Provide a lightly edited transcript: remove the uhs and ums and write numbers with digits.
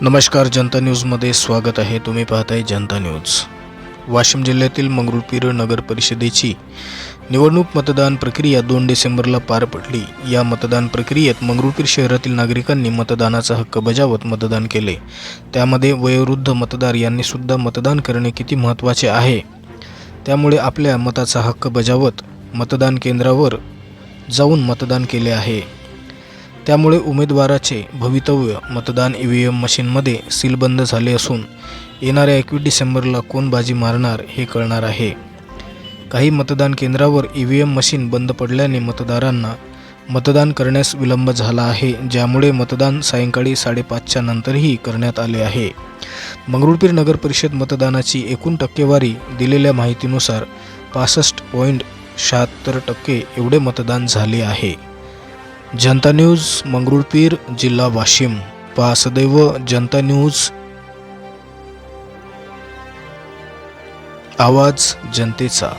नमस्कार, जनता न्यूजमध्ये स्वागत आहे. तुम्ही पाहताय जनता न्यूज. वाशिम जिल्ह्यातील मंगरुळपीर नगर परिषदेची निवडणूक मतदान प्रक्रिया 2 डिसेंबरला पार पडली. या मतदान प्रक्रियेत मंगरुळपीर शहरातील नागरिकांनी मतदानाचा हक्क बजावत मतदान केले. त्यामध्ये वयोवृद्ध मतदार यांनी सुद्धा मतदान करणे किती महत्त्वाचे आहे, त्यामुळे आपल्या मताचा हक्क बजावत मतदान केंद्रावर जाऊन मतदान केले आहे. त्यामुळे उमेदवाराचे भवितव्य मतदान EVM मशीनमध्ये सीलबंद झाले असून येणाऱ्या 21 डिसेंबरला कोण बाजी मारणार हे कळणार आहे. काही मतदान केंद्रावर EVM मशीन बंद पडल्याने मतदारांना मतदान करण्यास विलंब झाला आहे, ज्यामुळे मतदान सायंकाळी 5:30च्या नंतरही करण्यात आले आहे. मंगरुळपीर नगर परिषद मतदानाची एकूण टक्केवारी दिलेल्या माहितीनुसार 65.76% एवढे मतदान झाले आहे. जनता न्यूज, मंगरुळपीर, जिल्हा वाशिम. पहा सदैव जनता न्यूज, आवाज जनतेचा.